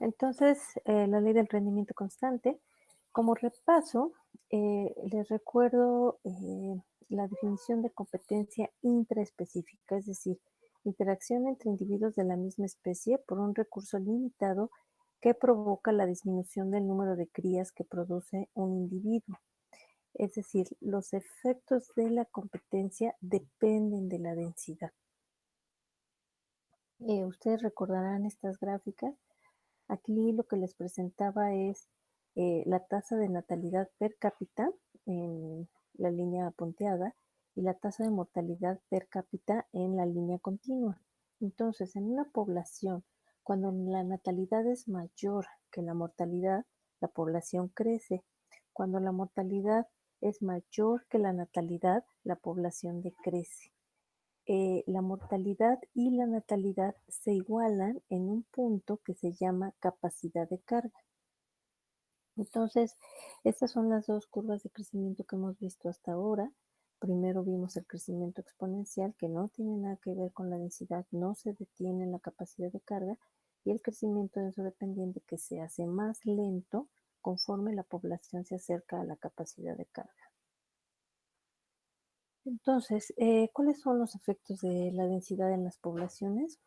Entonces, la ley del rendimiento constante, como repaso, les recuerdo la definición de competencia intraespecífica, es decir, interacción entre individuos de la misma especie por un recurso limitado que provoca la disminución del número de crías que produce un individuo. Es decir, los efectos de la competencia dependen de la densidad. Ustedes recordarán estas gráficas. Aquí lo que les presentaba es la tasa de natalidad per cápita en la línea punteada y la tasa de mortalidad per cápita en la línea continua. Entonces, en una población, cuando la natalidad es mayor que la mortalidad, la población crece. Cuando la mortalidad es mayor que la natalidad, la población decrece. La mortalidad y la natalidad se igualan en un punto que se llama capacidad de carga. Entonces, estas son las dos curvas de crecimiento que hemos visto hasta ahora. Primero vimos el crecimiento exponencial, que no tiene nada que ver con la densidad, no se detiene en la capacidad de carga, y el crecimiento denso-dependiente, que se hace más lento conforme la población se acerca a la capacidad de carga. Entonces, ¿cuáles son los efectos de la densidad en las poblaciones?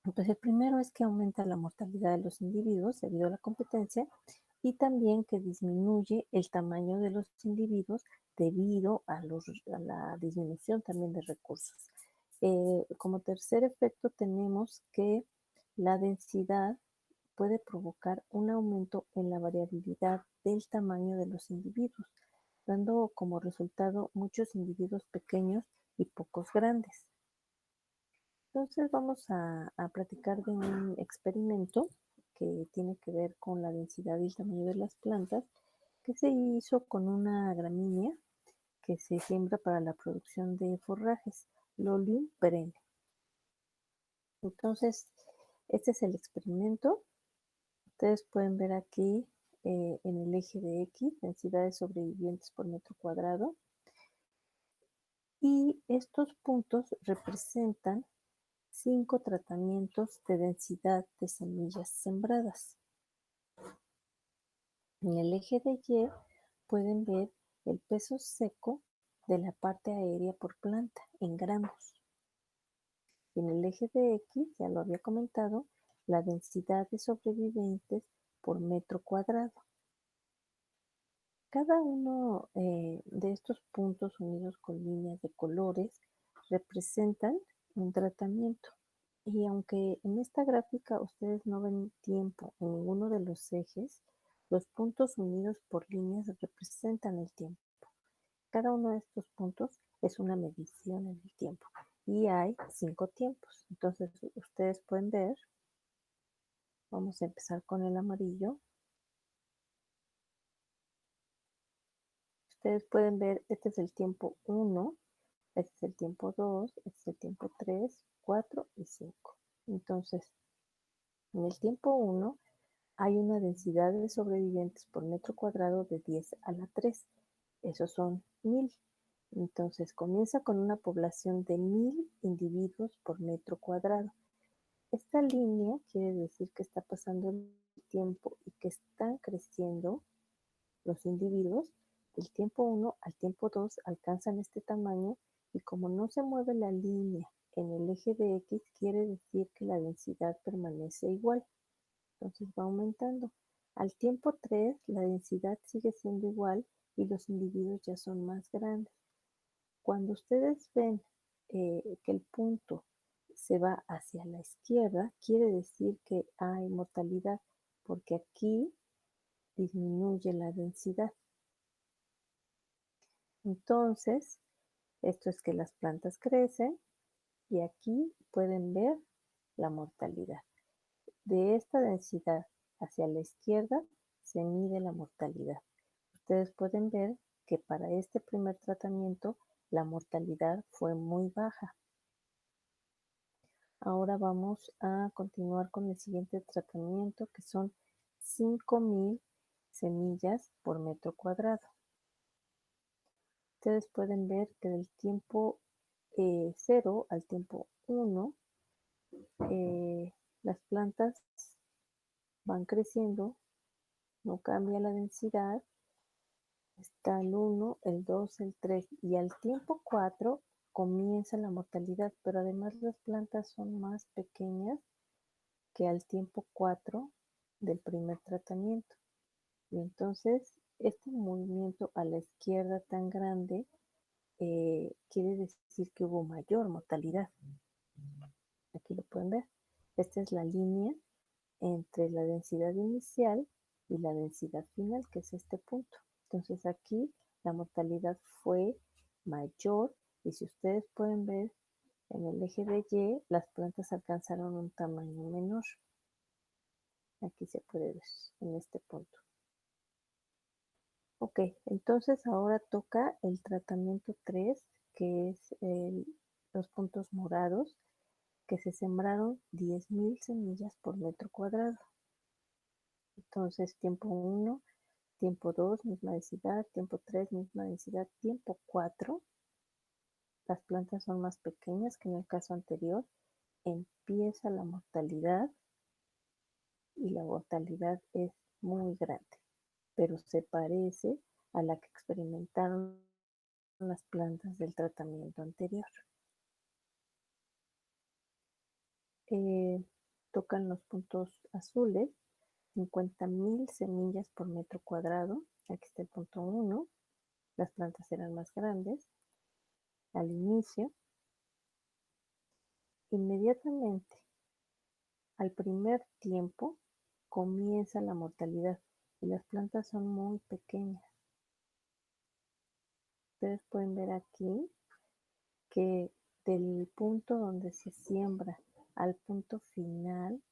Entonces, el primero es que aumenta la mortalidad de los individuos debido a la competencia y también que disminuye el tamaño de los individuos debido a la disminución también de recursos. Como tercer efecto tenemos que la densidad puede provocar un aumento en la variabilidad del tamaño de los individuos, dando como resultado muchos individuos pequeños y pocos grandes. Entonces vamos a platicar de un experimento que tiene que ver con la densidad y el tamaño de las plantas, que se hizo con una gramínea que se siembra para la producción de forrajes, Lolium perenne. Entonces, este es el experimento. Ustedes pueden ver aquí en el eje de X, densidades sobrevivientes por metro cuadrado. Y estos puntos representan 5 tratamientos de densidad de semillas sembradas. En el eje de Y pueden ver el peso seco de la parte aérea por planta en gramos. Y en el eje de X, ya lo había comentado, la densidad de sobrevivientes por metro cuadrado. Cada uno de estos puntos unidos con líneas de colores representan un tratamiento. Y aunque en esta gráfica ustedes no ven tiempo en ninguno de los ejes, los puntos unidos por líneas representan el tiempo. Cada uno de estos puntos es una medición en el tiempo. Y hay 5 tiempos. Entonces ustedes pueden ver, vamos a empezar con el amarillo. Ustedes pueden ver, este es el tiempo 1, este es el tiempo 2, este es el tiempo 3, 4 y 5. Entonces, en el tiempo 1 hay una densidad de sobrevivientes por metro cuadrado de 10 a la 3. Esos son 1000. Entonces, comienza con una población de 1000 individuos por metro cuadrado. Esta línea quiere decir que está pasando el tiempo y que están creciendo los individuos. Del tiempo 1 al tiempo 2 alcanzan este tamaño y como no se mueve la línea en el eje de X, quiere decir que la densidad permanece igual. Entonces va aumentando. Al tiempo 3 la densidad sigue siendo igual y los individuos ya son más grandes. Cuando ustedes ven que el punto se va hacia la izquierda, quiere decir que hay mortalidad, porque aquí disminuye la densidad. Entonces, esto es que las plantas crecen y aquí pueden ver la mortalidad. De esta densidad hacia la izquierda se mide la mortalidad. Ustedes pueden ver que para este primer tratamiento la mortalidad fue muy baja. Ahora vamos a continuar con el siguiente tratamiento, que son 5000 semillas por metro cuadrado. Ustedes pueden ver que del tiempo 0 al tiempo 1, las plantas van creciendo, no cambia la densidad, está el 1, el 2, el 3 y al tiempo 4 comienza la mortalidad, pero además las plantas son más pequeñas que al tiempo 4 del primer tratamiento. Y entonces este movimiento a la izquierda tan grande quiere decir que hubo mayor mortalidad. Aquí lo pueden ver. Esta es la línea entre la densidad inicial y la densidad final, que es este punto. Entonces aquí la mortalidad fue mayor y si ustedes pueden ver en el eje de Y, las plantas alcanzaron un tamaño menor. Aquí se puede ver en este punto. Ok, entonces ahora toca el tratamiento 3, que es los puntos morados, que se sembraron 10.000 semillas por metro cuadrado. Entonces, tiempo 1, tiempo 2, misma densidad, tiempo 3, misma densidad, tiempo 4, las plantas son más pequeñas que en el caso anterior, empieza la mortalidad y la mortalidad es muy grande, pero se parece a la que experimentaron las plantas del tratamiento anterior. Eh, Tocan los puntos azules, 50.000 semillas por metro cuadrado. Aquí está el punto 1. Las plantas eran más grandes. Al inicio, inmediatamente al primer tiempo, comienza la mortalidad y las plantas son muy pequeñas. Ustedes pueden ver aquí que del punto donde se siembra al punto final,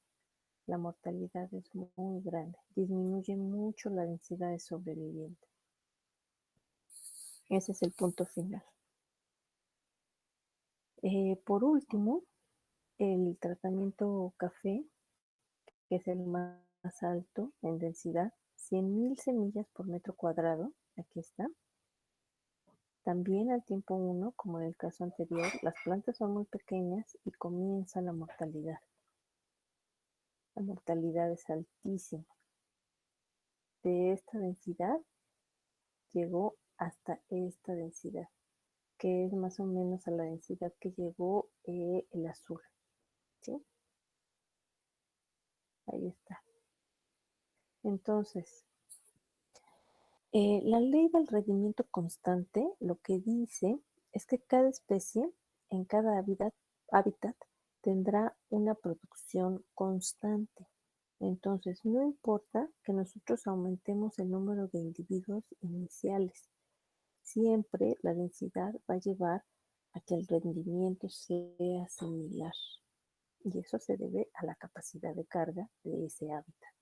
la mortalidad es muy grande. Disminuye mucho la densidad de sobrevivientes. Ese es el punto final. Por último, el tratamiento café, que es el más alto en densidad, 100.000 semillas por metro cuadrado. Aquí está. También al tiempo 1, como en el caso anterior, las plantas son muy pequeñas y comienza la mortalidad. La mortalidad es altísima. De esta densidad llegó hasta esta densidad, que es más o menos a la densidad que llegó el azul. ¿Sí? Ahí está. Entonces, la ley del rendimiento constante lo que dice es que cada especie en cada hábitat tendrá una producción constante. Entonces, no importa que nosotros aumentemos el número de individuos iniciales, siempre la densidad va a llevar a que el rendimiento sea similar. Y eso se debe a la capacidad de carga de ese hábitat.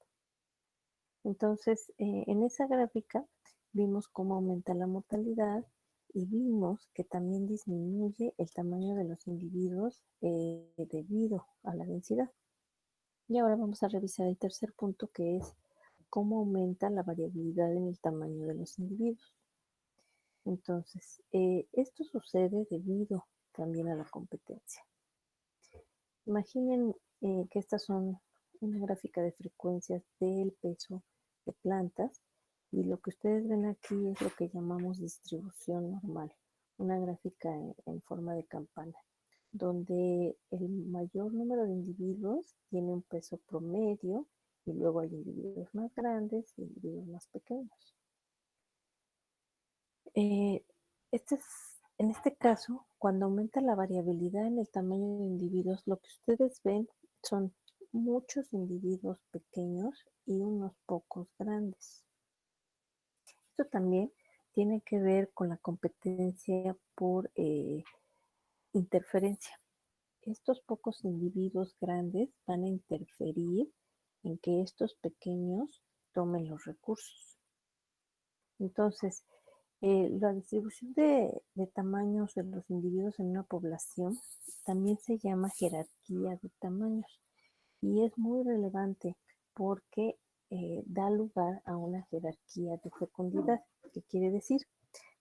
Entonces, en esa gráfica vimos cómo aumenta la mortalidad y vimos que también disminuye el tamaño de los individuos debido a la densidad. Y ahora vamos a revisar el tercer punto, que es cómo aumenta la variabilidad en el tamaño de los individuos. Entonces, esto sucede debido también a la competencia. Imaginen que estas son una gráfica de frecuencias del peso de plantas y lo que ustedes ven aquí es lo que llamamos distribución normal, una gráfica en forma de campana, donde el mayor número de individuos tiene un peso promedio y luego hay individuos más grandes y individuos más pequeños. Eh, en este caso, cuando aumenta la variabilidad en el tamaño de individuos, lo que ustedes ven son muchos individuos pequeños y unos pocos grandes. Esto también tiene que ver con la competencia por interferencia. Estos pocos individuos grandes van a interferir en que estos pequeños tomen los recursos. Entonces, la distribución de tamaños de los individuos en una población también se llama jerarquía de tamaños y es muy relevante porque da lugar a una jerarquía de fecundidad, que quiere decir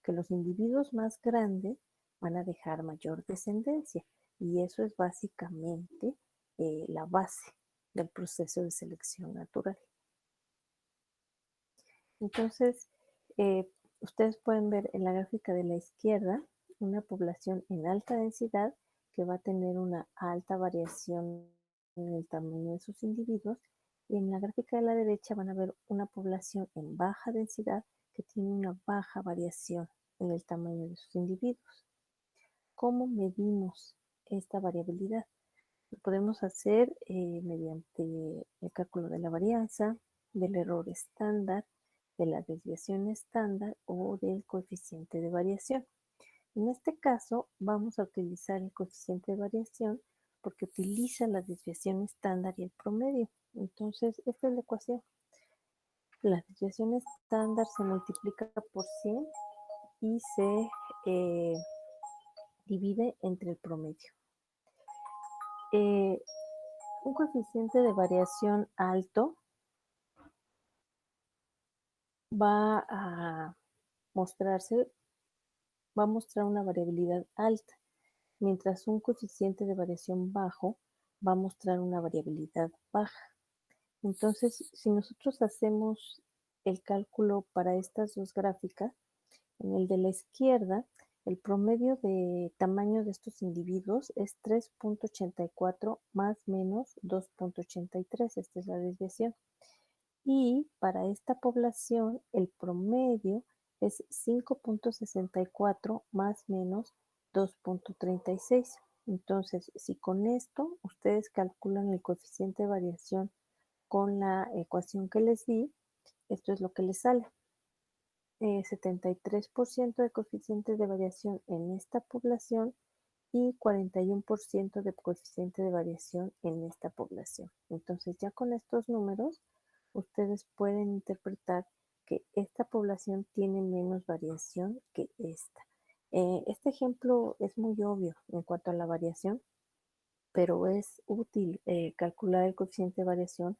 que los individuos más grandes van a dejar mayor descendencia y eso es básicamente la base del proceso de selección natural. Entonces, ustedes pueden ver en la gráfica de la izquierda una población en alta densidad que va a tener una alta variación en el tamaño de sus individuos, y en la gráfica de la derecha van a ver una población en baja densidad que tiene una baja variación en el tamaño de sus individuos. ¿Cómo medimos esta variabilidad? Lo podemos hacer mediante el cálculo de la varianza, del error estándar, de la desviación estándar o del coeficiente de variación. En este caso, vamos a utilizar el coeficiente de variación porque utiliza la desviación estándar y el promedio. Entonces, esta es la ecuación. La desviación estándar se multiplica por 100 y se divide entre el promedio. Un coeficiente de variación alto va a mostrarse, va a mostrar una variabilidad alta, mientras un coeficiente de variación bajo va a mostrar una variabilidad baja. Entonces, si nosotros hacemos el cálculo para estas dos gráficas, en el de la izquierda, el promedio de tamaño de estos individuos es 3.84 más menos 2.83, esta es la desviación. Y para esta población, el promedio es 5.64 más menos 2.36. Entonces, si con esto ustedes calculan el coeficiente de variación con la ecuación que les di, esto es lo que les sale. 73% de coeficiente de variación en esta población y 41% de coeficiente de variación en esta población. Entonces, ya con estos números, ustedes pueden interpretar que esta población tiene menos variación que esta. Este ejemplo es muy obvio en cuanto a la variación, pero es útil calcular el coeficiente de variación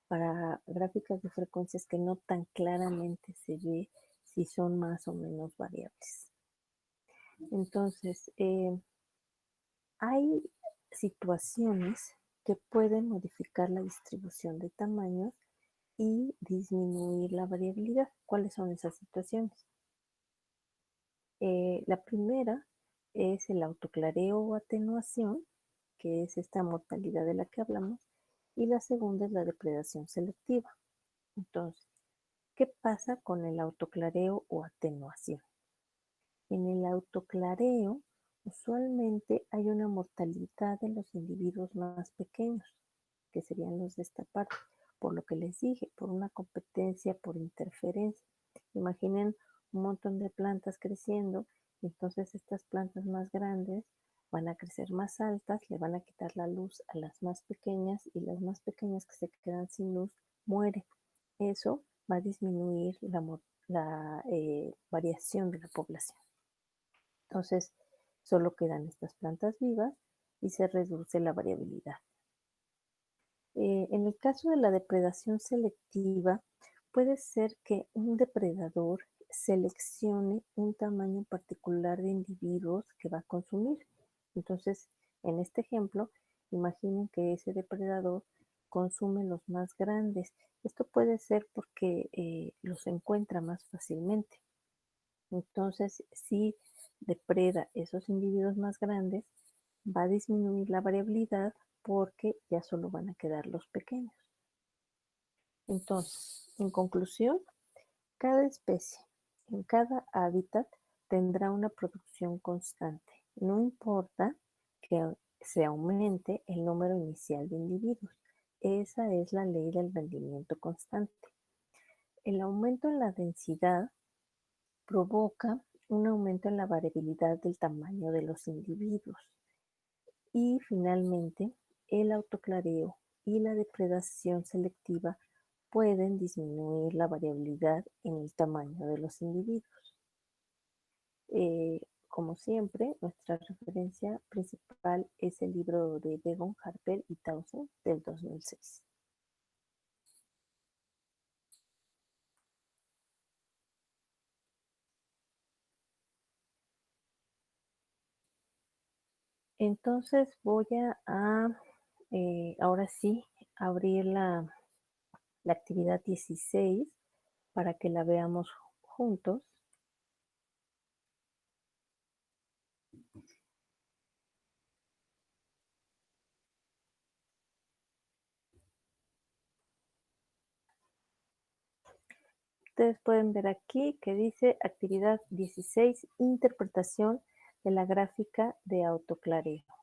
para gráficas de frecuencias que no tan claramente se ve si son más o menos variables. Entonces, hay situaciones que pueden modificar la distribución de tamaños y disminuir la variabilidad. ¿Cuáles son esas situaciones? La primera es el autoclareo o atenuación, que es esta mortalidad de la que hablamos, y la segunda es la depredación selectiva. Entonces, ¿qué pasa con el autoclareo o atenuación? En el autoclareo, usualmente hay una mortalidad de los individuos más pequeños, que serían los de esta parte, por lo que les dije, por una competencia, por interferencia. Imaginen un montón de plantas creciendo, y entonces estas plantas más grandes van a crecer más altas, le van a quitar la luz a las más pequeñas, y las más pequeñas que se quedan sin luz mueren. Eso va a disminuir la variación de la población. Entonces, solo quedan estas plantas vivas y se reduce la variabilidad. En el caso de la depredación selectiva, puede ser que un depredador seleccione un tamaño particular de individuos que va a consumir. Entonces, en este ejemplo, imaginen que ese depredador consume los más grandes. Esto puede ser porque los encuentra más fácilmente. Entonces, si depreda esos individuos más grandes, va a disminuir la variabilidad porque ya solo van a quedar los pequeños. Entonces, en conclusión, cada especie en cada hábitat tendrá una producción constante. No importa que se aumente el número inicial de individuos. Esa es la ley del rendimiento constante. El aumento en la densidad provoca un aumento en la variabilidad del tamaño de los individuos. Y finalmente, el autoclareo y la depredación selectiva pueden disminuir la variabilidad en el tamaño de los individuos. Como siempre, nuestra referencia principal es el libro de Devon, Harper y Townsend del 2006. Entonces voy a ahora sí abrir la actividad 16 para que la veamos juntos. Ustedes pueden ver aquí que dice actividad 16, interpretación de la gráfica de autoclareo.